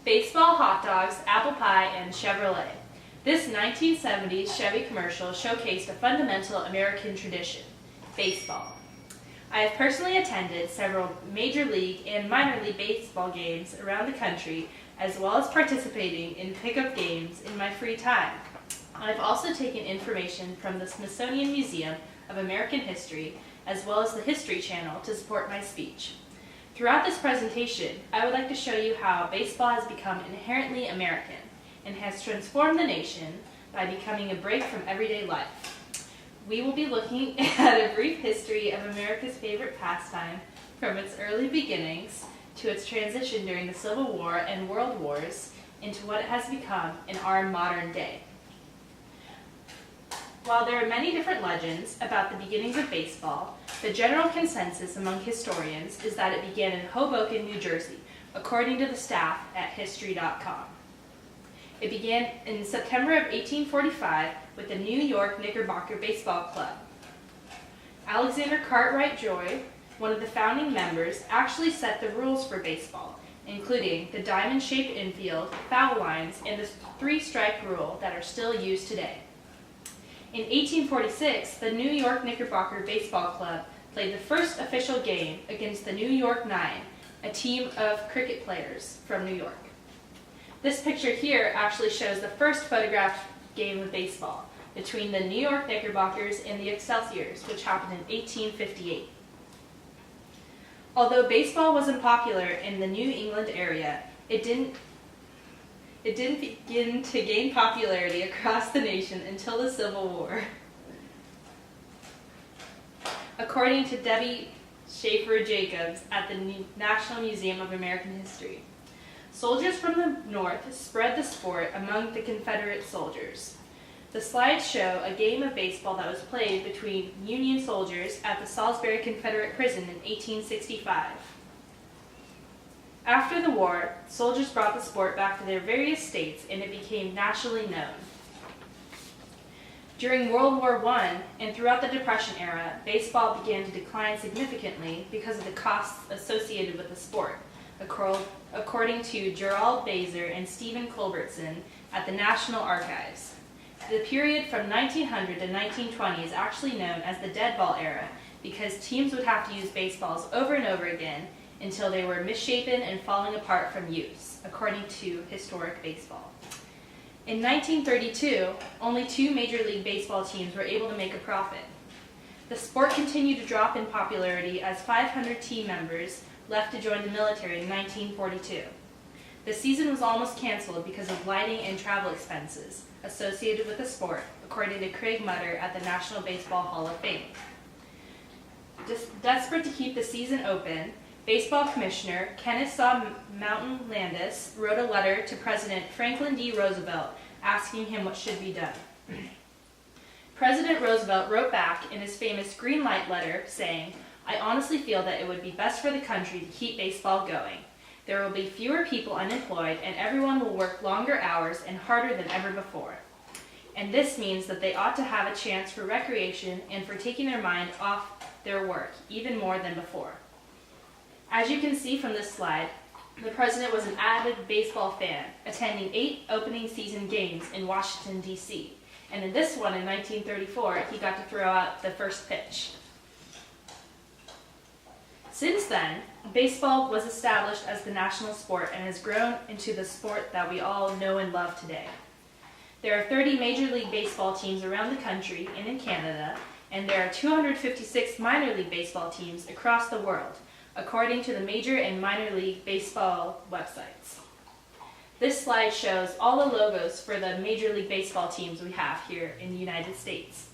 Baseball, hot dogs, apple pie, and Chevrolet. This 1970s Chevy commercial showcased a fundamental American tradition, baseball. I have personally attended several major league and minor league baseball games around the country, as well as participating in pickup games in my free time. I've also taken information from the Smithsonian Museum of American History, as well as the History Channel to support my speech. Throughout this presentation, I would like to show you how baseball has become inherently American and has transformed the nation by becoming a break from everyday life. We will be looking at a brief history of America's favorite pastime from its early beginnings to its transition during the Civil War and World Wars into what it has become in our modern day. While there are many different legends about the beginnings of baseball, the general consensus among historians is that it began in Hoboken, New Jersey, according to the staff at History.com. It began in September of 1845 with the New York Knickerbocker Baseball Club. Alexander Cartwright Joy, one of the founding members, actually set the rules for baseball, including the diamond-shaped infield, foul lines, and the three-strike rule that are still used today. In 1846, the New York Knickerbocker Baseball Club played the first official game against the New York Nine, a team of cricket players from New York. This picture here actually shows the first photographed game of baseball between the New York Knickerbockers and the Excelsiors, which happened in 1858. Although baseball wasn't popular in the New England area, it didn't begin to gain popularity across the nation until the Civil War. According to Debbie Schaefer Jacobs at the National Museum of American History, soldiers from the North spread the sport among the Confederate soldiers. The slides show a game of baseball that was played between Union soldiers at the Salisbury Confederate Prison in 1865. After the war, soldiers brought the sport back to their various states and it became nationally known. During World War I and throughout the Depression era, baseball began to decline significantly because of the costs associated with the sport, according to Gerald Bazer and Stephen Culbertson at the National Archives. The period from 1900 to 1920 is actually known as the dead ball era because teams would have to use baseballs over and over again until they were misshapen and falling apart from use, according to Historic Baseball. In 1932, only 2 Major League Baseball teams were able to make a profit. The sport continued to drop in popularity as 500 team members left to join the military in 1942. The season was almost canceled because of lighting and travel expenses associated with the sport, according to Craig Mutter at the National Baseball Hall of Fame. Desperate to keep the season open, Baseball Commissioner Kennesaw Mountain Landis wrote a letter to President Franklin D. Roosevelt asking him what should be done. President Roosevelt wrote back in his famous green light letter saying, "I honestly feel that it would be best for the country to keep baseball going. There will be fewer people unemployed and everyone will work longer hours and harder than ever before. And this means that they ought to have a chance for recreation and for taking their mind off their work even more than before." As you can see from this slide, the president was an avid baseball fan, attending 8 opening season games in Washington, D.C. And in this one in 1934, he got to throw out the first pitch. Since then, baseball was established as the national sport and has grown into the sport that we all know and love today. There are 30 Major League Baseball teams around the country and in Canada, and there are 256 minor league baseball teams across the world, according to the Major and Minor League Baseball websites. This slide shows all the logos for the Major League Baseball teams we have here in the United States.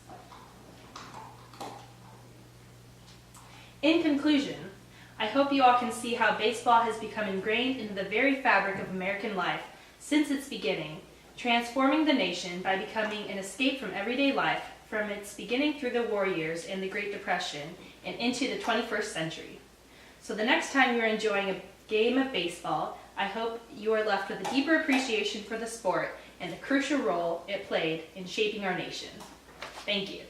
In conclusion, I hope you all can see how baseball has become ingrained into the very fabric of American life since its beginning, transforming the nation by becoming an escape from everyday life from its beginning through the war years and the Great Depression and into the 21st century. So the next time you're enjoying a game of baseball, I hope you are left with a deeper appreciation for the sport and the crucial role it played in shaping our nation. Thank you.